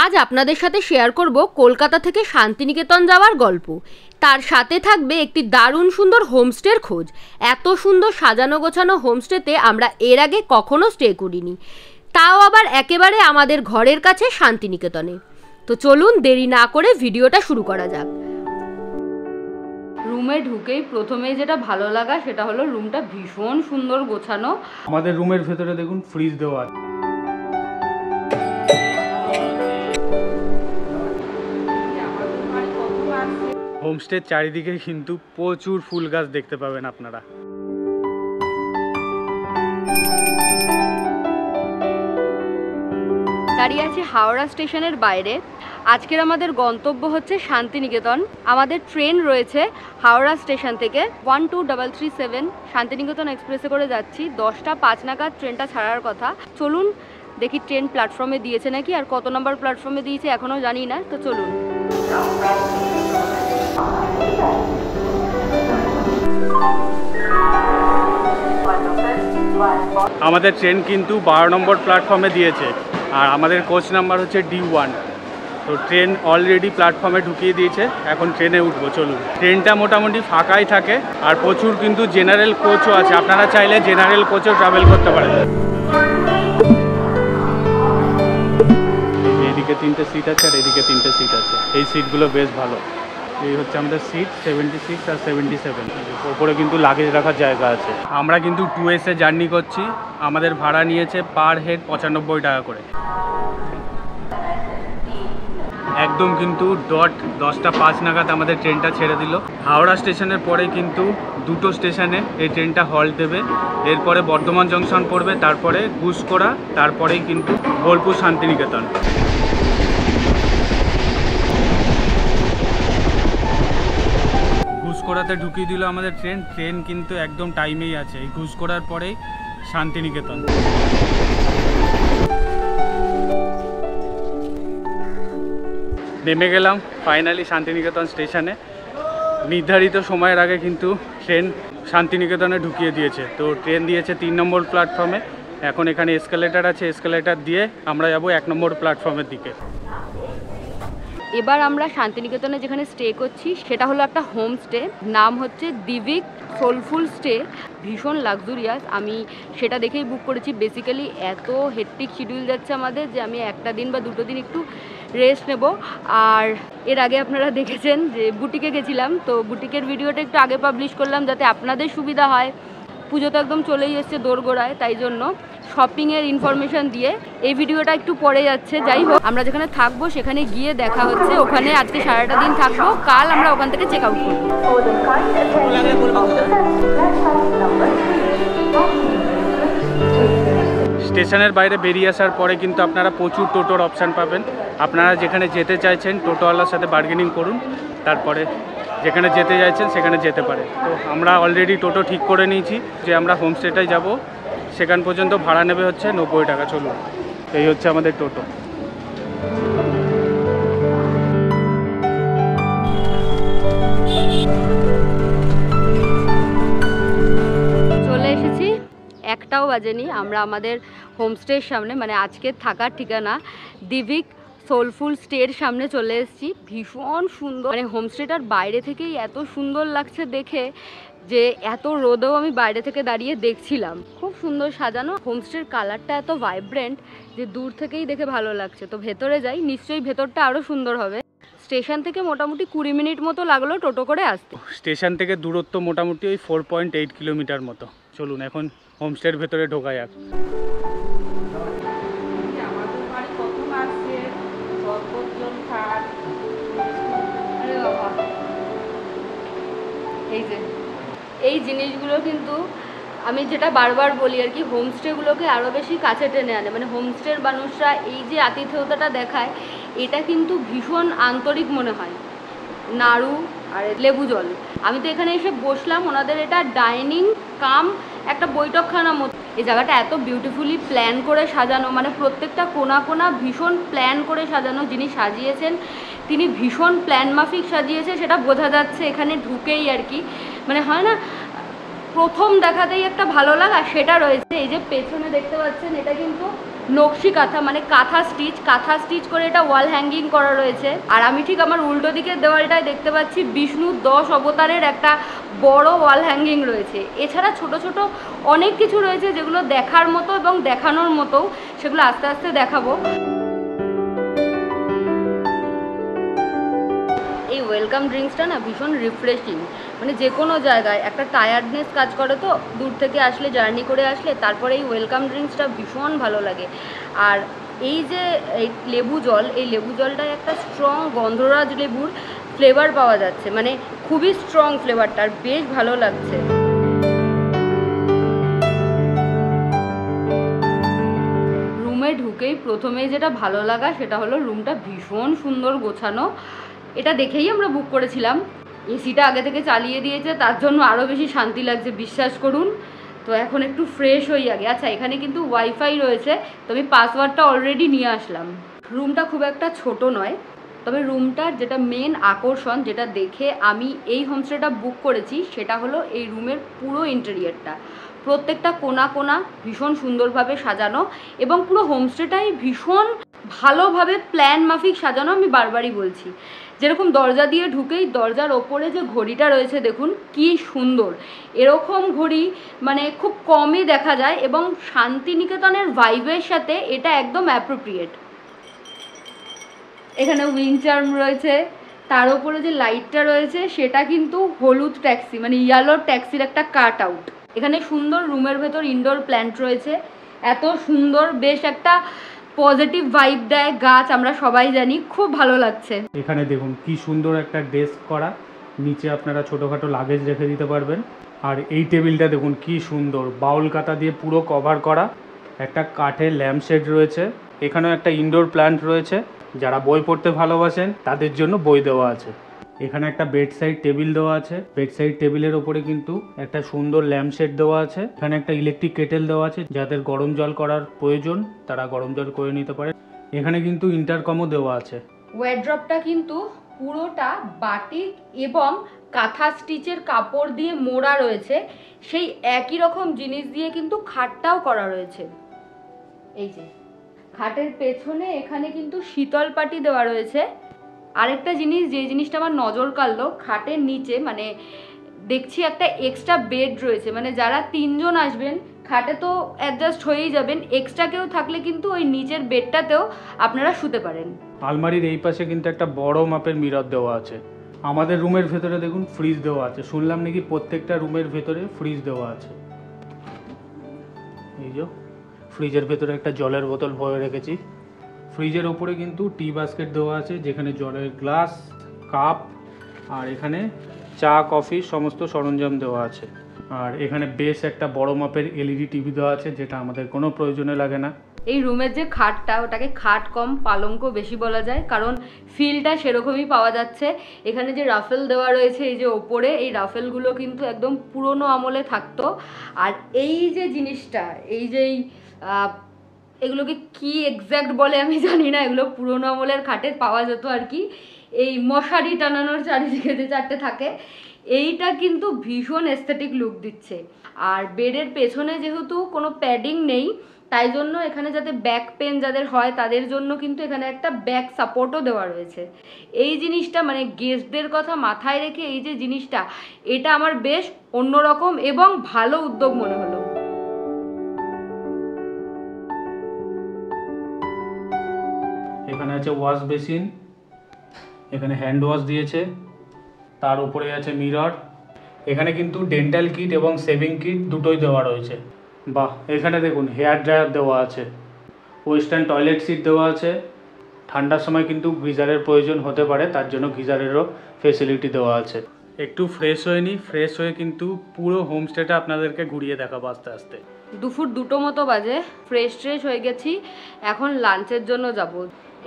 আজ আপনাদের সাথে শেয়ার করব কলকাতা থেকে শান্তিনিকেতন যাওয়ার গল্প। তার সাথে থাকবে একটি দারুণ সুন্দর হোমস্টের খোঁজ। এত সুন্দর সাজানো গোছানো হোমস্টেতে আমরা এর আগে কখনো স্টে করিনি, তাও আবার একেবারে আমাদের ঘরের কাছে শান্তিনিকেতনে। তো চলুন দেরি না করে ভিডিওটা শুরু করা যাক। রুমে ঢুকেই প্রথমেই যেটা ভালো লাগা সেটা হলো রুমটা ভীষণ সুন্দর গোছানো। আমাদের রুমের ভেতরে দেখুন ফ্রিজ দেওয়া। হোমস্টের চারিদিকে কিন্তু প্রচুর ফুল গাছ দেখতে পাবেন আপনারা। দাঁড়িয়ে আছি হাওড়া স্টেশনের বাইরে। আজকের আমাদের গন্তব্য হচ্ছে শান্তিনিকেতন। আমাদের ট্রেন রয়েছে হাওড়া স্টেশন থেকে 12337 শান্তিনিকেতন এক্সপ্রেসে করে যাচ্ছি। 10টা 5 নাগাদ ট্রেনটা ছাড়ার কথা। চলুন দেখি ট্রেন প্ল্যাটফর্মে দিয়েছে নাকি, আর কত নম্বর প্ল্যাটফর্মে দিয়েছে এখনও জানি না। তো চলুন। আমাদের ট্রেন কিন্তু 12 নম্বর প্ল্যাটফর্মে দিয়েছে, আর আমাদের কোচ নাম্বার হচ্ছে D1। তো ট্রেন অলরেডি প্ল্যাটফর্মে ঢুকিয়ে দিয়েছে, এখন ট্রেনে উঠবো। চলুন। ট্রেনটা মোটামুটি ফাঁকাই থাকে, আর প্রচুর কিন্তু জেনারেল কোচও আছে। আপনারা চাইলে জেনারেল কোচেও ট্রাভেল করতে পারেন। এদিকে 3টে সিট আছে আর এদিকে 3টে সিট আছে। এই সিটগুলো বেশ ভালো। এই হচ্ছে আমাদের সিট 76 আর 77। ওপরে কিন্তু লাগেজ রাখার জায়গা আছে। আমরা কিন্তু 2S এ জার্নি করছি। আমাদের ভাড়া নিয়েছে পার হেড 95 টাকা করে। একদম কিন্তু ডট 10টা 5 নাগাদ আমাদের ট্রেনটা ছেড়ে দিল। হাওড়া স্টেশনের পরে কিন্তু দুটো স্টেশনে এই ট্রেনটা হল্ট দেবে। এরপরে বর্ধমান জংশন পড়বে, তারপরে গুসকরা, তারপরেই কিন্তু বোলপুর শান্তিনিকেতন। ঘুসকরাতে ঢুকিয়ে দিল আমাদের ট্রেন কিন্তু একদম টাইমেই আছে। এই ঘুসকরার পরেই শান্তিনিকেতন। নেমে গেলাম ফাইনালি শান্তিনিকেতন স্টেশনে। নির্ধারিত সময়ের আগে কিন্তু ট্রেন শান্তিনিকেতনে ঢুকিয়ে দিয়েছে। তো ট্রেন দিয়েছে 3 নম্বর প্ল্যাটফর্মে। এখন এখানে এসকেলেটার আছে, এসকেলেটার দিয়ে আমরা যাব 1 নম্বর প্ল্যাটফর্মের দিকে। এবার আমরা শান্তিনিকেতনে যেখানে স্টে করছি সেটা হলো একটা হোমস্টে, নাম হচ্ছে দিভিক সোলফুল স্টে। ভীষণ লাক্সুরিয়াস। আমি সেটা দেখেই বুক করেছি। বেসিক্যালি এত হেক্টিক শিডিউল যাচ্ছে আমাদের যে আমি একটা দিন বা দুটো দিন একটু রেস্ট নেব। আর এর আগে আপনারা দেখেছেন যে বুটিকে গেছিলাম, তো বুটিকের ভিডিওটা একটু আগে পাবলিশ করলাম যাতে আপনাদের সুবিধা হয়। পুজো তো একদম চলেই এসছে দোরগোড়ায়, তাই জন্য শপিংয়ের ইনফরমেশান দিয়ে এই ভিডিওটা একটু পরে যাচ্ছে। যাই হোক, আমরা যেখানে থাকবো সেখানে গিয়ে দেখা হচ্ছে। ওখানে আজকে সারাটা দিন থাকবো, কাল আমরা ওখান থেকে চেক আউট করবো। স্টেশনের বাইরে বেরিয়ে আসার পরে কিন্তু আপনারা প্রচুর টোটোর অপশান পাবেন। আপনারা যেখানে যেতে চাইছেন টোটোওয়ালার সাথে বার্গেনিং করুন, তারপরে যেখানে যেতে চাইছেন সেখানে যেতে পারে। তো আমরা অলরেডি টোটো ঠিক করে নিয়েছি যে আমরা হোমস্টেটাই যাব। সেখান পর্যন্ত ভাড়া নেবে হচ্ছে 90 টাকা। চলুন, এই হচ্ছে আমাদের টোটো। চলে এসেছি, একটাও বাজেনি। আমরা আমাদের হোমস্টের সামনে, মানে আজকের থাকার ঠিকানা দিভিক সোলফুল স্টের সামনে চলে এসেছি। ভীষণ সুন্দর, মানে হোমস্টেটার বাইরে থেকেই এত সুন্দর লাগছে দেখে যে এত রোদেও আমি বাইরে থেকে দাঁড়িয়ে দেখছিলাম। খুব সুন্দর সাজানো। হোমস্টের কালারটা এত ভাইব্রেন্ট যে দূর থেকেই দেখে ভালো লাগছে। তো ভেতরে যাই, নিশ্চয়ই ভেতরটা আরও সুন্দর হবে। স্টেশন থেকে মোটামুটি 20 মিনিট মতো লাগলো টোটো করে আসতে। স্টেশন থেকে দূরত্ব মোটামুটি ওই 4.8 কিলোমিটার মতো। চলুন এখন হোমস্টের ভেতরে ঢোকা যাক। এই জিনিসগুলো কিন্তু আমি যেটা বারবার বলি আর কি, হোমস্টেগুলোকে আরও বেশি কাছে টেনে আনে। মানে হোমস্টের মানুষরা এই যে আতিথেয়তাটা দেখায়, এটা কিন্তু ভীষণ আন্তরিক মনে হয়। নাড়ু আর লেবু জল। আমি তো এখানে এসে বসলাম, ওনাদের এটা ডাইনিং কাম একটা বৈঠকখানার মতো। এই জায়গাটা এত বিউটিফুলি প্ল্যান করে সাজানো, মানে প্রত্যেকটা কোনা কোনা ভীষণ প্ল্যান করে সাজানো। যিনি সাজিয়েছেন তিনি ভীষণ প্ল্যান মাফিক সাজিয়েছে, সেটা বোঝা যাচ্ছে এখানে ঢুকেই আর কি। মানে হয় না, প্রথম দেখাতেই একটা ভালো লাগা সেটা রয়েছে। এই যে পেছনে দেখতে পাচ্ছেন, এটা কিন্তু নকশি কাঁথা মানে কাঁথা স্টিচ করে এটা ওয়াল হ্যাঙ্গিং করা রয়েছে। আর আমি ঠিক আমার উল্টো দিকের দেওয়ালটায় দেখতে পাচ্ছি বিষ্ণুর 10 অবতারের একটা বড় ওয়াল হ্যাঙ্গিং রয়েছে। এছাড়া ছোট ছোট অনেক কিছু রয়েছে যেগুলো দেখার মতো এবং দেখানোর মতো, সেগুলো আস্তে আস্তে দেখাবো। এই ওয়েলকাম ড্রিঙ্কসটা না ভীষণ রিফ্রেশিং, মানে যে কোনো জায়গায় একটা টায়ার্ডনেস কাজ করে তো দূর থেকে আসলে, জার্নি করে আসলে, তারপরে এই ওয়েলকাম ড্রিঙ্কসটা ভীষণ ভালো লাগে। আর এই যে এই লেবু জল, এই লেবু জলটায় একটা স্ট্রং গন্ধরাজ লেবুর ফ্লেভার পাওয়া যাচ্ছে, মানে খুবই স্ট্রং ফ্লেভারটা, আর বেশ ভালো লাগছে। রুমে ঢুকেই প্রথমেই যেটা ভালো লাগা সেটা হলো রুমটা ভীষণ সুন্দর গোছানো। এটা দেখেই আমরা বুক করেছিলাম। এসিটা আগে থেকে চালিয়ে দিয়েছে, তার জন্য আরও বেশি শান্তি লাগছে, বিশ্বাস করুন। তো এখন একটু ফ্রেশ হই আগে। আচ্ছা, এখানে কিন্তু ওয়াইফাই রয়েছে, তো আমি পাসওয়ার্ডটা অলরেডি নিয়ে আসলাম। রুমটা খুব একটা ছোট নয়, তবে রুমটার যেটা মেন আকর্ষণ, যেটা দেখে আমি এই হোমস্টেটা বুক করেছি, সেটা হলো এই রুমের পুরো ইন্টেরিয়ারটা। প্রত্যেকটা কোণা কোণা ভীষণ সুন্দরভাবে সাজানো, এবং পুরো হোমস্টেটাই ভীষণ ভালোভাবে প্ল্যান মাফিক সাজানো। আমি বারবারই বলছি, যেরকম দরজা দিয়ে ঢুকেই দরজার ওপরে যে ঘড়িটা রয়েছে দেখুন কি সুন্দর। এরকম ঘড়ি মানে খুব কমই দেখা যায়, এবং শান্তিনিকেতনের ভাইবের সাথে এটা একদম অ্যাপ্রোপ্রিয়েট। এখানে উইং চার্ম রয়েছে, তার উপরে যে লাইটটা রয়েছে সেটা কিন্তু হলুদ ট্যাক্সি মানে ইয়েলো ট্যাক্সির একটা কাট আউট। এখানে সুন্দর রুমের ভেতর ইনডোর প্ল্যান্ট রয়েছে, এত সুন্দর, বেশ একটা পজিটিভ ভাইব দেয় গাছ, আমরা সবাই জানি, খুব ভালো লাগছে। এখানে দেখুন কি সুন্দর একটা ডেস্ক করা, নিচে আপনারা ছোটোখাটো লাগেজ রেখে দিতে পারবেন। আর এই টেবিলটা দেখুন কি সুন্দর, বাউল কাতা দিয়ে পুরো কভার করা, একটা কাঠের ল্যাম্প শেড রয়েছে। এখানেও একটা ইনডোর প্ল্যান্ট রয়েছে, যারা বই পড়তে ভালোবাসেন তাদের জন্য বই দেওয়া আছে। এখানে একটা বেড সাইড টেবিল দেওয়া আছে, বেড সাইড টেবিলের ওপরে কিন্তু একটা সুন্দর ল্যাম্প শেড দেওয়া আছে। এখানে একটা ইলেকট্রিক কেটেল দেওয়া আছে, যাদের গরম জল করার প্রয়োজন তারা গরম জল করে নিতে পারে। এখানে কিন্তু ইন্টারকমও দেওয়া আছে। ওয়ার্ড্রপটা কিন্তু পুরোটা বাটিক এবং কাঁথা স্টিচের কাপড় দিয়ে মোড়া রয়েছে, সেই একই রকম জিনিস দিয়ে কিন্তু খাটটাও করা রয়েছে। এই যে খাটের পেছনে এখানে কিন্তু শীতল পাটি দেওয়া রয়েছে। আরেকটা জিনিস, যে জিনিসটা আমার নজর কাড়লো, খাটের নিচে মানে দেখছি একটা এক্সট্রা বেড রয়েছে, মানে যারা 3 জন আসবেন খাটে তো অ্যাডজাস্ট হয়েই যাবেন, এক্সট্রা কেউ থাকলে কিন্তু ওই নিচের বেডটাতেও আপনারা শুতে পারেন। আলমারির এই পাশে কিন্তু একটা বড় মাপের মিরর দেওয়া আছে। আমাদের রুমের ভেতরে দেখুন ফ্রিজ দেওয়া আছে, শুনলাম নাকি প্রত্যেকটা রুমের ভেতরে ফ্রিজ দেওয়া আছে। এই যে ফ্রিজের ভেতরে একটা জলের বোতল ভরে রেখেছি। ফ্রিজের ওপরে কিন্তু টি বাস্কেট দেওয়া আছে, যেখানে জলের গ্লাস, কাপ, আর এখানে চা কফি সমস্ত সরঞ্জাম দেওয়া আছে। আর এখানে বেশ একটা বড় মাপের এলইডি টিভি দেওয়া আছে, যেটা আমাদের কোনো প্রয়োজনে লাগে না। এই রুমের যে খাটটা, ওটাকে খাট কম পালঙ্ক বেশি বলা যায়, কারণ ফিলটা সেরকমই পাওয়া যাচ্ছে। এখানে যে রাফেল দেওয়া রয়েছে এই যে ওপরে, এই রাফেলগুলো কিন্তু একদম পুরনো আমলে থাকতো। আর এই যে জিনিসটা, এই যে এগুলোকে কি এক্স্যাক্ট বলে আমি জানি না, এগুলো পুরনো আমলের খাটে পাওয়া যেত আর কি। এই মশারি টানানোর চারিদিকে যে 4টে থাকে, এইটা কিন্তু ভীষণ এস্থেটিক লুক দিচ্ছে। আর বেডের পেছনে যেহেতু কোনো প্যাডিং নেই, তাই জন্য এখানে যাতে ব্যাক পেন যাদের হয় তাদের জন্য কিন্তু এখানে একটা ব্যাক সাপোর্টও দেওয়া রয়েছে। এই জিনিসটা মানে গেস্টদের কথা মাথায় রেখে এই যে জিনিসটা, এটা আমার বেশ অন্যরকম এবং ভালো উদ্যোগ মনে হলো। এখানে আছে ওয়াশ বেসিন, এখানে হ্যান্ড ওয়াশ দিয়েছে, তার উপরে আছে মিরর। এখানে কিন্তু ডেন্টাল কিট এবং শেভিং কিট দুটোই দেওয়া রয়েছে। বাহ, এখানে দেখুন হেয়ার ড্রায়ার দেওয়া আছে, ওয়েস্টার্ন টয়লেট সিট দেওয়া আছে। ঠান্ডার সময় কিন্তু গিজারের প্রয়োজন হতে পারে, তার জন্য গিজারেরও ফেসিলিটি দেওয়া আছে। একটু ফ্রেশ হয়ে নিই, ফ্রেশ হয়ে কিন্তু পুরো হোমস্টেটা আপনাদেরকে ঘুরিয়ে দেখাবো আস্তে আস্তে। দুপুর 2টো মতো বাজে, ফ্রেশ হয়ে গেছি, এখন লাঞ্চের জন্য যাব।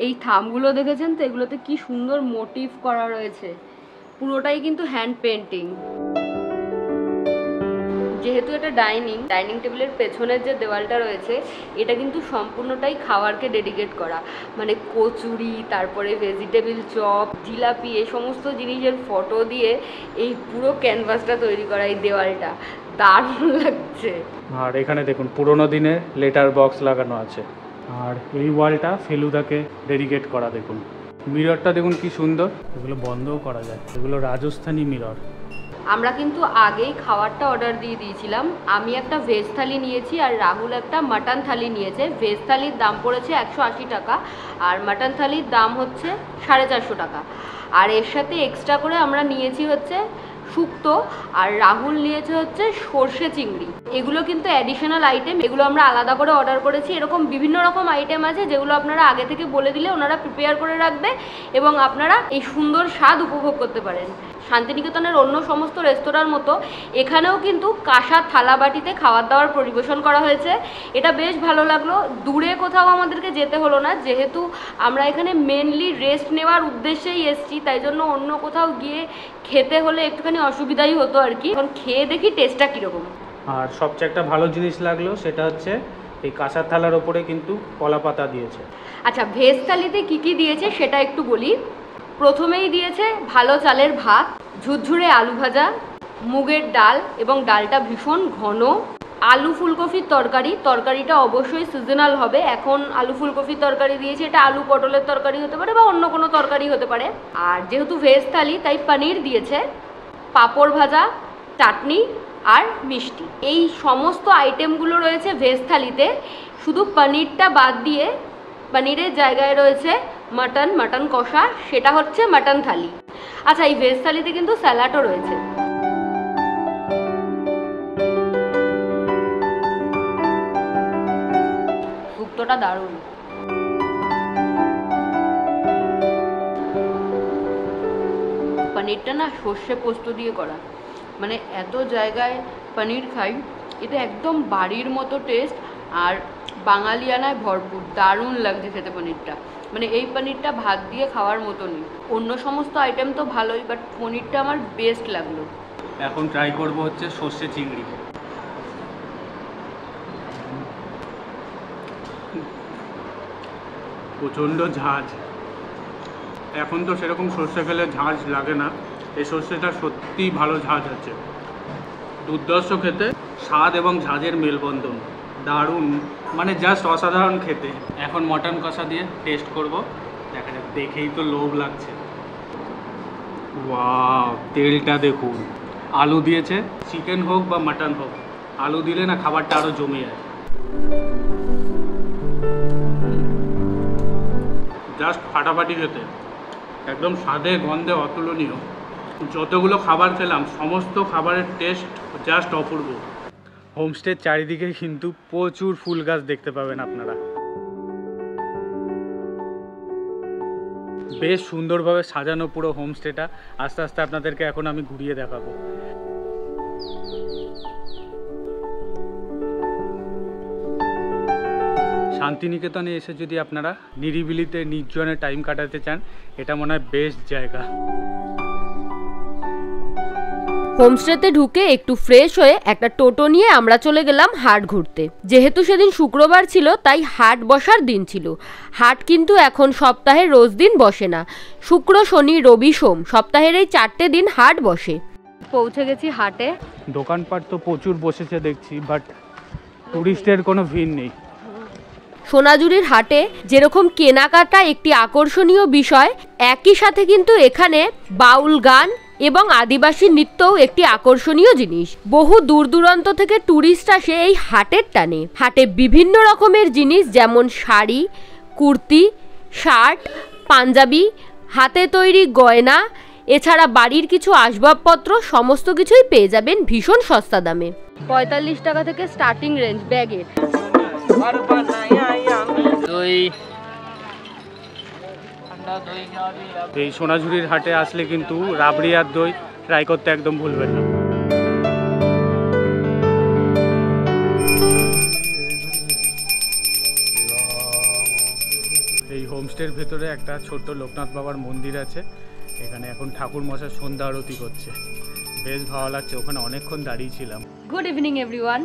এই থামগুলো দেখেছেন তো, এগুলোতে কি সুন্দর মোটিভ করা রয়েছে, পুরোটাই কিন্তু হ্যান্ড পেন্টিং। যেহেতু এটা ডাইনিং টেবিলের পেছনের যে দেওয়ালটা রয়েছে, এটা কিন্তু সম্পূর্ণটাই খাওয়ারকে ডেডিকেট করা, মানে কচুরি, তারপরে ভেজিটেবিল চপ, জিলাপি, এই সমস্ত জিনিসের ফটো দিয়ে এই পুরো ক্যানভাসটা তৈরি করা, এই দেওয়ালটা দারুণ লাগছে। আর এখানে দেখুন পুরোনো দিনের লেটার বক্স লাগানো আছে। আর এই ওয়ালটা ফেলুদাকে ডেডিকেট করা, দেখুন মিররটা দেখুন কি সুন্দর, এগুলো বন্ধও করা যায়, এগুলো রাজস্থানী মিরর। আমরা কিন্তু আগেই খাবারটা অর্ডার দিয়ে দিয়েছিলাম। আমি একটা ভেজ থালি নিয়েছি আর রাহুল একটা মাটন থালি নিয়েছে। ভেজ থালির দাম পড়েছে 180 টাকা আর মাটন থালির দাম হচ্ছে 450 টাকা। আর এর সাথে এক্সট্রা করে আমরা নিয়েছি হচ্ছে শুক্তো আর রাহুল নিয়েছে হচ্ছে সর্ষে চিংড়ি। এগুলো কিন্তু অ্যাডিশনাল আইটেম, এগুলো আমরা আলাদা করে অর্ডার করেছি। এরকম বিভিন্ন রকম আইটেম আছে যেগুলো আপনারা আগে থেকে বলে দিলে ওনারা প্রিপেয়ার করে রাখবে এবং আপনারা এই সুন্দর স্বাদ উপভোগ করতে পারেন। শান্তিনিকেতনের অন্য সমস্ত রেস্তোরাঁর মতো এখানেও কিন্তু কাঁসার থালা বাটিতে খাবার দাবার পরিবেশন করা হয়েছে। এটা বেশ ভালো লাগলো। দূরে কোথাও আমাদেরকে যেতে হলো না, যেহেতু আমরা এখানে মেনলি রেস্ট নেওয়ার উদ্দেশ্যেই এসেছি, তাই জন্য অন্য কোথাও গিয়ে খেতে হলে একটুখানি অসুবিধাই হতো আর কি। এখন খেয়ে দেখি টেস্টটা কীরকম। আর সবচেয়ে একটা ভালো জিনিস লাগলো সেটা হচ্ছে এই কাঁসার থালার ওপরে কিন্তু কলা পাতা দিয়েছে। আচ্ছা, ভেজ থালিতে কী কী দিয়েছে সেটা একটু বলি। প্রথমেই দিয়েছে ভালো চালের ভাত, ঝুরঝুরে আলু ভাজা, মুগের ডাল এবং ডালটা ভীষণ ঘন, আলু ফুলকপির তরকারি। তরকারিটা অবশ্যই সিজনাল হবে। এখন আলু ফুলকপির তরকারি দিয়েছে, এটা আলু পটলের তরকারি হতে পারে বা অন্য কোনো তরকারি হতে পারে। আর যেহেতু ভেজ থালি তাই পনির দিয়েছে, পাঁপড় ভাজা, চাটনি আর মিষ্টি। এই সমস্ত আইটেমগুলো রয়েছে ভেজ থালিতে। শুধু পনিরটা বাদ দিয়ে পনিরের জায়গায় রয়েছে মাটন কষা, সেটা হচ্ছে মাটন থালি। আচ্ছা, এই ভেজ থালিতে কিন্তু স্যালাডও রয়েছে। শুক্তোটা দারুণ। পনিরটা না সর্ষে পোস্ত দিয়ে করা, মানে এত জায়গায় পনির খাই, এটা একদম বাড়ির মতো টেস্ট আর বাঙালিয়ানায় ভরপুর। দারুণ লাগছে খেতে পনিরটা, মানে এই পনিরটা ভাত দিয়ে খাওয়ার মতনই। অন্য সমস্ত আইটেম তো ভালোই, বাট পনিরটা আমার বেস্ট লাগলো। এখন ট্রাই করব হচ্ছে সর্ষে চিংড়ি। প্রচণ্ড ঝাঁজ, এখন তো সেরকম সর্ষে খেলে ঝাঁজ লাগে না, এই সর্ষেটা সত্যিই ভালো ঝাঁজ আছে, দুর্ধর্ষ খেতে, স্বাদ এবং ঝাঁজের মেলবন্ধন দারুণ, মানে জাস্ট অসাধারণ খেতে। এখন মটন কষা দিয়ে টেস্ট করব, দেখা যাক, দেখেই তো লোভ লাগছে। ওয়াও, তেলটা দেখুন, আলু দিয়েছে, চিকেন হোক বা মাটন হোক, আলু দিলে না খাবারটা আরও জমে যায়। জাস্ট ফাটাফাটি খেতে, একদম স্বাদে গন্ধে অতুলনীয়। যতগুলো খাবার খেলাম সমস্ত খাবারের টেস্ট জাস্ট অপূর্ব। হোমস্টের চারিদিকে কিন্তু প্রচুর ফুল গাছ দেখতে পাবেন আপনারা। বেশ সুন্দরভাবে সাজানো পুরো হোমস্টেটা। আস্তে আস্তে আপনাদেরকে এখন আমি ঘুরিয়ে দেখাবো। শান্তিনিকেতনে এসে যদি আপনারা নিরিবিলিতে নির্জনে টাইম কাটাতে চান, এটা মনে হয় বেস্ট জায়গা। হোমস্টেতে ঢুকে একটু ফ্রেশ হয়ে একটা টোটো নিয়ে আমরা চলে গেলাম হাট ঘুরতে। যেহেতু সেদিন শুক্রবার ছিল তাই হাট বসার দিন ছিল। হাট কিন্তু এখন সপ্তাহের রোজ দিন বসে না, শুক্র শনি রবি সোম সপ্তাহের এই 4টে দিন হাট বসে। পৌঁছে গেছি হাটে। দোকানপাট তো প্রচুর বসেছে দেখছি, বাট টুরিস্টের কোনো ভিড় নেই। সোনাঝুরির হাটে যেরকম কেনাকাটা একটি আকর্ষণীয় বিষয়, একই সাথে কিন্তু এখানে বাউল গান এবং আদিবাসী নৃত্যও একটি আকর্ষণীয় জিনিস। বহু দূর দূরান্ত থেকে টুরিস্ট আসে এই হাটের টানে। হাটে বিভিন্ন রকমের জিনিস যেমন শাড়ি, কুর্তি, শার্ট, পাঞ্জাবি, হাতে তৈরি গয়না, এছাড়া বাড়ির কিছু আসবাবপত্র সমস্ত কিছুই পেয়ে যাবেন ভীষণ সস্তা দামে। 45 টাকা থেকে স্টার্টিং রেঞ্জ ব্যাগের। এই সোনাঝুরির হাটে আসলে কিন্তু রাবড়ি আর দই ট্রাই করতে একদম ভুলবেন না। এই হোমস্টের ভেতরে একটা ছোট্ট লোকনাথ বাবার মন্দির আছে, এখানে এখন ঠাকুর মশাই সন্ধ্যা আরতি করছে, বেশ ভালো লাগছে, ওখানে অনেকক্ষণ দাঁড়িয়েছিলাম। Good evening everyone.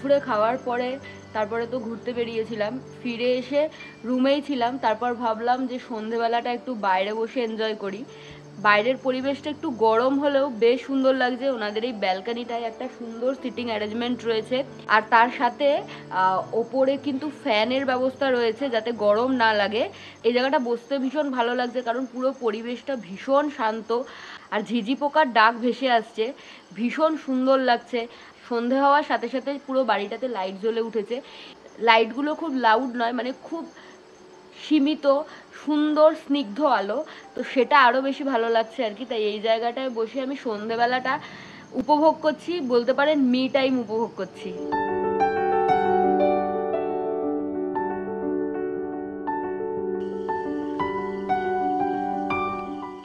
ঘুরে খাওয়ার পরে তারপরে তো ঘুরতে বেরিয়েছিলাম, ফিরে এসে রুমেই ছিলাম। তারপর ভাবলাম যে সন্ধেবেলাটা একটু বাইরে বসে এনজয় করি। বাইরের পরিবেশটা একটু গরম হলেও বেশ সুন্দর লাগছে। ওনাদের এই ব্যালকানিটায় একটা সুন্দর সিটিং অ্যারেঞ্জমেন্ট রয়েছে, আর তার সাথে ওপরে কিন্তু ফ্যানের ব্যবস্থা রয়েছে যাতে গরম না লাগে। এই জায়গাটা বসতে ভীষণ ভালো লাগছে কারণ পুরো পরিবেশটা ভীষণ শান্ত, আর ঝিঝি পোকার ডাক ভেসে আসছে, ভীষণ সুন্দর লাগছে। সন্ধে হওয়ার সাথে সাথে পুরো বাড়িটাতে লাইট জ্বলে উঠেছে। লাইটগুলো খুব লাউড নয়, মানে খুব সীমিত সুন্দর স্নিগ্ধ আলো, তো সেটা আরও বেশি ভালো লাগছে আর কি। তাই এই জায়গাটায় বসে আমি সন্ধেবেলাটা উপভোগ করছি, বলতে পারেন মি টাইম উপভোগ করছি।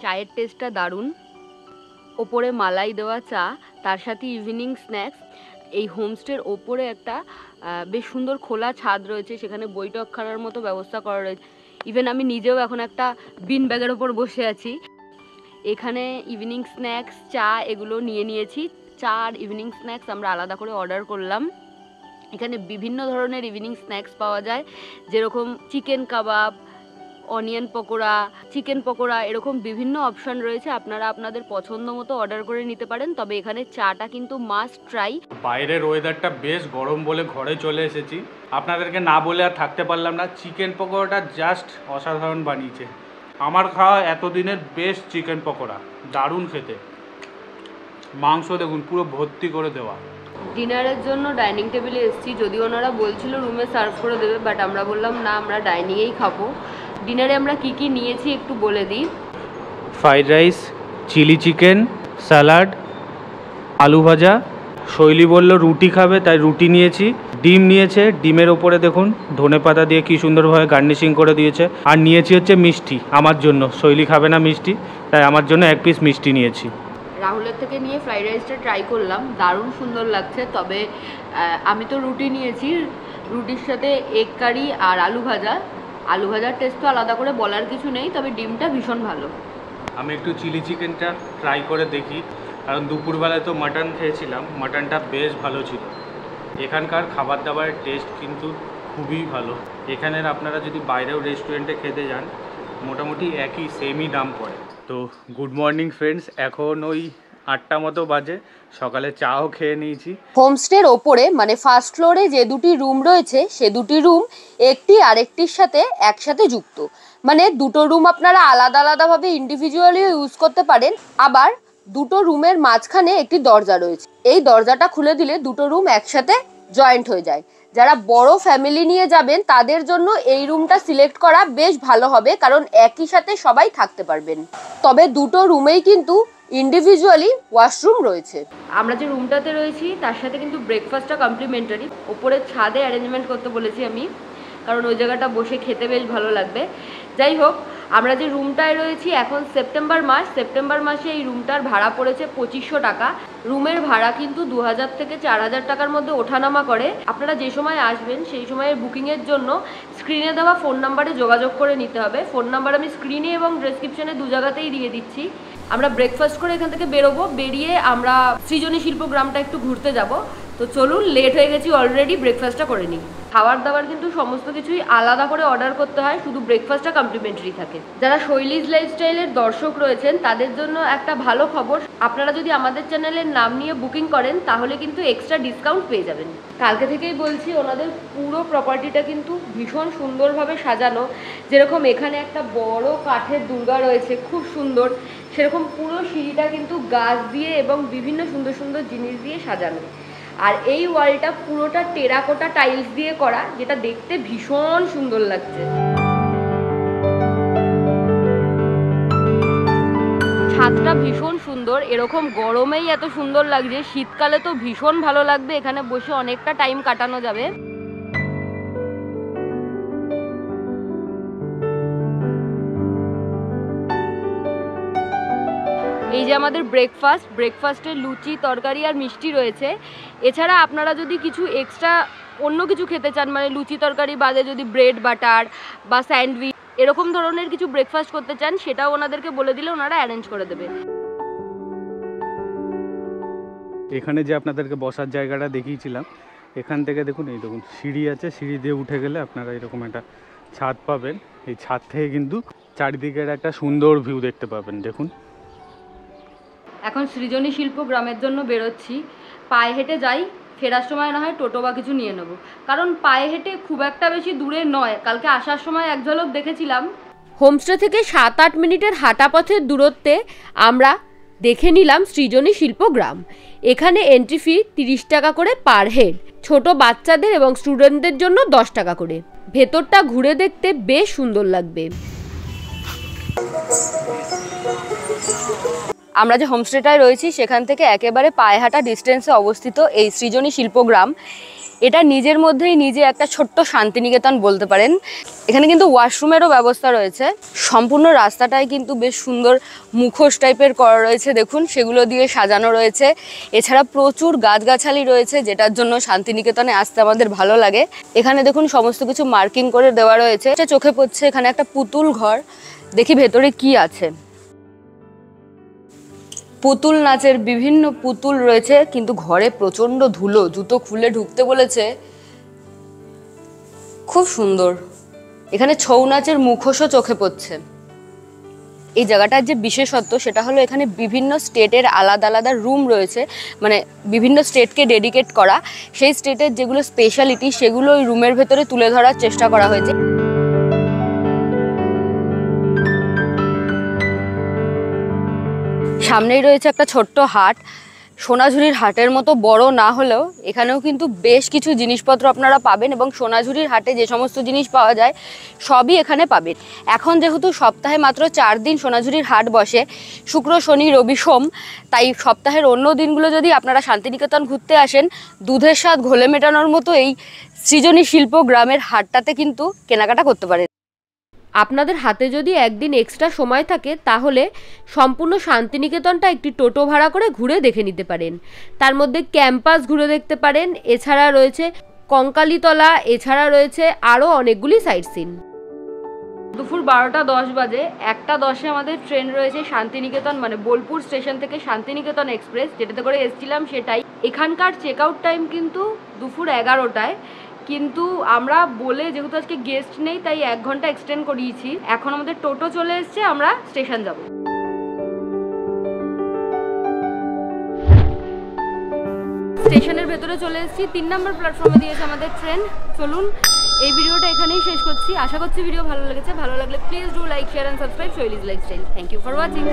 চায়ের টেস্টটা দারুণ, ওপরে মালাই দেওয়া চা, তার সাথে ইভিনিং স্ন্যাক্স। এই হোমস্টের ওপরে একটা বেশ সুন্দর খোলা ছাদ রয়েছে, সেখানে বৈঠকখানার মতো ব্যবস্থা করা রয়েছে। ইভেন আমি নিজেও এখন একটা বিন ব্যাগের ওপর বসে আছি। এখানে ইভিনিং স্ন্যাক্স চা এগুলো নিয়ে নিয়েছি। চা আর ইভিনিং স্ন্যাক্স আমরা আলাদা করে অর্ডার করলাম। এখানে বিভিন্ন ধরনের ইভিনিং স্ন্যাক্স পাওয়া যায়, যেরকম চিকেন কাবাব, অনিয়ন পকোড়া, চিকেন পকোড়া, এরকম বিভিন্ন অপশন রয়েছে। আপনারা আপনাদের পছন্দ মতো অর্ডার করে নিতে পারেন। তবে এখানে চাটা কিন্তু মাস্ট ট্রাই। বাইরের ওয়েদারটা বেশ গরম বলে ঘরে চলে এসেছি, আপনাদেরকে না বলে আর থাকতে পারলাম না। চিকেন পকোড়াটা জাস্ট অসাধারণ বানিয়েছে, আমার খাওয়া এতদিনের বেস্ট চিকেন পকোড়া, দারুণ খেতে। মাংস দেখুন পুরো ভর্তি করে দেওয়া। ডিনারের জন্য ডাইনিং টেবিলে এসেছি, যদিও ওনারা বলছিল রুমে সার্ভ করে দেবে, বাট আমরা বললাম না, আমরা ডাইনিংয়েই খাবো। ডিনারে আমরা কি কি নিয়েছি একটু বলে দিই। Fried rice, chilli chicken, salad, আলু ভাজা। শৈলী বলল রুটি খাবে, তাই রুটি নিয়েছি। ডিম নিয়েছে, ডিমের ওপরে দেখুন ধনেপাতা দিয়ে কি সুন্দরভাবে গার্নিশিং করে দিয়েছে। আর নিয়েছি হচ্ছে মিষ্টি আমার জন্য, শৈলী খাবে না মিষ্টি, তাই আমার জন্য 1 পিস মিষ্টি নিয়েছি। রাহুলের থেকে নিয়ে ফ্রাইড রাইসটা ট্রাই করলাম, দারুণ সুন্দর লাগছে। তবে আমি তো রুটি নিয়েছি, রুটির সাথে এগ কারি আর আলু ভাজা। আলু ভাজার টেস্ট তো আলাদা করে বলার কিছু নেই, তবে ডিমটা ভীষণ ভালো। আমি একটু চিলি চিকেনটা ট্রাই করে দেখি, কারণ দুপুরবেলায় তো মাটন খেয়েছিলাম, মাটনটা বেশ ভালো ছিল। এখানকার খাবার দাবারের টেস্ট কিন্তু খুবই ভালো। এখানের আপনারা যদি বাইরেও রেস্টুরেন্টে খেতে যান, মোটামুটি একই সেমই দাম পড়ে। তো গুড মর্নিং ফ্রেন্ডস, এখন ওই 8টা মতো বাজে, সকালে চাও খেয়ে নিয়েছি। হোমস্টের ওপরে মানে ফার্স্ট ফ্লোরে যে দুটি রুম রয়েছে, সে দুটি রুম একটি আরেকটির সাথে একসাথে যুক্ত। মানে দুটো রুম আপনারা আলাদা আলাদাভাবে ইন্ডিভিজুয়ালিও ইউজ করতে পারেন। আবার দুটো রুমের মাঝখানে একটি দরজা রয়েছে, এই দরজাটা খুলে দিলে দুটো রুম একসাথে জয়েন্ট হয়ে যায়। যারা বড় ফ্যামিলি নিয়ে যাবেন তাদের জন্য এই রুমটা সিলেক্ট করা বেশ ভালো হবে, কারণ একই সাথে সবাই থাকতে পারবেন। তবে দুটো রুমেই কিন্তু ইন্ডিভিজুয়ালি ওয়াশরুম রয়েছে। আমরা যে রুমটাতে রয়েছি তার সাথে কিন্তু ব্রেকফাস্টটা কমপ্লিমেন্টারি। ওপরে ছাদে অ্যারেঞ্জমেন্ট করতে বলেছি আমি, কারণ ওই জায়গাটা বসে খেতে বেশ ভালো লাগবে। যাই হোক, আমরা যে রুমটায় রয়েছি এখন সেপ্টেম্বর মাস, সেপ্টেম্বর মাসে এই রুমটার ভাড়া পড়েছে 2500 টাকা। রুমের ভাড়া কিন্তু 2000 থেকে 4000 টাকার মধ্যে ওঠানামা করে। আপনারা যে সময় আসবেন সেই সময়ের বুকিংয়ের জন্য স্ক্রিনে দেওয়া ফোন নাম্বারে যোগাযোগ করে নিতে হবে। ফোন নাম্বার আমি স্ক্রিনে এবং ডেসক্রিপশনে দু জায়গাতেই দিয়ে দিচ্ছি। আমরা ব্রেকফাস্ট করে এখান থেকে বেরোবো, বেরিয়ে আমরা সৃজনী শিল্পগ্রামটা একটু ঘুরতে যাব। তো চলুন, লেট হয়ে গেছি অলরেডি, ব্রেকফাস্টটা করে নিই। খাবার দাবার কিন্তু সমস্ত কিছুই আলাদা করে অর্ডার করতে হয়, শুধু ব্রেকফাস্টটা কমপ্লিমেন্টারি থাকে। যারা শৈলীজ লাইফস্টাইলের দর্শক রয়েছেন তাদের জন্য একটা ভালো খবর, আপনারা যদি আমাদের চ্যানেলের নাম নিয়ে বুকিং করেন তাহলে কিন্তু এক্সট্রা ডিসকাউন্ট পেয়ে যাবেন। কালকে থেকেই বলছি, ওনাদের পুরো প্রপার্টিটা কিন্তু ভীষণ সুন্দরভাবে সাজানো। যেরকম এখানে একটা বড় কাঠের দুর্গা রয়েছে, খুব সুন্দর, সেরকম পুরো সিঁড়িটা কিন্তু গাছ দিয়ে এবং বিভিন্ন সুন্দর সুন্দর জিনিস দিয়ে সাজানো। আর এই ওয়ালটা পুরোটা টেরাকোটা টাইলস দিয়ে করা, যেটা দেখতে ভীষণ সুন্দর লাগছে। ছাদটা ভীষণ সুন্দর, এরকম গরমেই এত সুন্দর লাগছে, শীতকালে তো ভীষণ ভালো লাগবে, এখানে বসে অনেকটা টাইম কাটানো যাবে। এই যে আমাদের ব্রেকফাস্টে লুচি, তরকারি আর মিষ্টি রয়েছে। এছাড়া আপনারা যদি কিছু এক্সট্রা অন্য কিছু খেতে চান, মানে লুচি তরকারি বাদে যদি ব্রেড বাটার বা স্যান্ডউইচ এরকম ধরনের কিছু ব্রেকফাস্ট করতে চান, সেটাও ওনাদেরকে বলে দিলে ওনারা অ্যারেঞ্জ করে দেবে। এখানে যে আপনাদেরকে বসার জায়গাটা দেখিয়েছিলাম, এখান থেকে দেখুন, এই দেখুন সিঁড়ি আছে, সিঁড়ি দিয়ে উঠে গেলে আপনারা এরকম একটা ছাদ পাবেন। এই ছাদ থেকে কিন্তু চারিদিকের একটা সুন্দর ভিউ দেখতে পাবেন। দেখুন এখন সৃজনী শিল্প গ্রামের জন্য বেরোচ্ছি। পায়ে হেঁটে যাই, ফেরার সময় না হয় টোটো বা কিছু নিয়ে নেব, কারণ পায়ে হেঁটে খুব একটা বেশি দূরে নয়। কালকে আসার সময় এক ঝলক দেখেছিলাম। হোমস্টে থেকে 7-8 মিনিটের হাঁটা পথের দূরত্বে আমরা দেখে নিলাম সৃজনী শিল্প গ্রাম। এখানে এন্ট্রি ফি 30 টাকা করে পার হেড, ছোট বাচ্চাদের এবং স্টুডেন্টদের জন্য 10 টাকা করে। ভেতরটা ঘুরে দেখতে বেশ সুন্দর লাগবে। আমরা যে হোমস্টেটায় রয়েছি সেখান থেকে একেবারে পায়ে হাঁটা ডিস্টেন্সে অবস্থিত এই সৃজনী শিল্পগ্রাম। এটা নিজের মধ্যেই নিজে একটা ছোট্ট শান্তিনিকেতন বলতে পারেন। এখানে কিন্তু ওয়াশরুমেরও ব্যবস্থা রয়েছে। সম্পূর্ণ রাস্তাটাই কিন্তু বেশ সুন্দর মুখোশ টাইপের করা রয়েছে, দেখুন সেগুলো দিয়ে সাজানো রয়েছে। এছাড়া প্রচুর গাছগাছালি রয়েছে, যেটার জন্য শান্তিনিকেতনে আসতে আমাদের ভালো লাগে। এখানে দেখুন সমস্ত কিছু মার্কিং করে দেওয়া রয়েছে। চোখে পড়ছে এখানে একটা পুতুল ঘর, দেখি ভেতরে কি আছে। পুতুল নাচের বিভিন্ন পুতুল রয়েছে, কিন্তু ঘরে প্রচন্ড ধুলো, জুতো খুলে ঢুকতে বলেছে। খুব সুন্দর। এখানে ছৌ নাচের মুখোশও চোখে পড়ছে। এই জায়গাটার যে বিশেষত্ব সেটা হলো এখানে বিভিন্ন স্টেটের আলাদা আলাদা রুম রয়েছে, মানে বিভিন্ন স্টেটকে ডেডিকেট করা। সেই স্টেটের যেগুলো স্পেশালিটি সেগুলো ওই রুমের ভেতরে তুলে ধরার চেষ্টা করা হয়েছে। সামনেই রয়েছে একটা ছোট্ট হাট। সোনাঝুরির হাটের মতো বড় না হলেও এখানেও কিন্তু বেশ কিছু জিনিসপত্র আপনারা পাবেন, এবং সোনাঝুরির হাটে যে সমস্ত জিনিস পাওয়া যায় সবই এখানে পাবেন। এখন যেহেতু সপ্তাহে মাত্র 4 দিন সোনাঝুরির হাট বসে, শুক্র, শনি, রবি, সোম, তাই সপ্তাহের অন্য দিনগুলো যদি আপনারা শান্তিনিকেতন ঘুরতে আসেন, দুধের স্বাদ ঘোলে মেটানোর মতো এই সৃজনী শিল্প গ্রামের হাটটাতে কিন্তু কেনাকাটা করতে পারেন। আপনাদের হাতে যদি একদিন এক্সট্রা সময় থাকে তাহলে সম্পূর্ণ শান্তিনিকেতনটা একটি টোটো ভাড়া করে ঘুরে দেখে নিতে পারেন। তার মধ্যে ক্যাম্পাস ঘুরে দেখতে পারেন, এছাড়া রয়েছে কঙ্কালীতলা, এছাড়া রয়েছে আরও অনেকগুলি সাইট সিন। দুপুর 12টা 10 বাজে। 1টা 10-এ আমাদের ট্রেন রয়েছে শান্তিনিকেতন, মানে বোলপুর স্টেশন থেকে শান্তিনিকেতন এক্সপ্রেস, যেটাতে করে এসেছিলাম সেটাই। এখানকার চেক আউট টাইম কিন্তু দুপুর 11টায়, কিন্তু আমরা বলে যেহেতু আজকে গেস্ট নেই তাই 1 ঘন্টা এক্সটেন্ড করিয়েছি। এখন আমাদের টোটো চলে এসছে, আমরা স্টেশন যাব। স্টেশনের ভেতরে চলে এসেছি। 3 নম্বর প্ল্যাটফর্মে দিয়েছে আমাদের ট্রেন। চলুন এই ভিডিওটা এখানেই শেষ করছি। আশা করছি ভিডিও ভালো লেগেছে। ভালো লাগলে please do like, share and subscribe Shaily's lifestyle. Thank you for watching.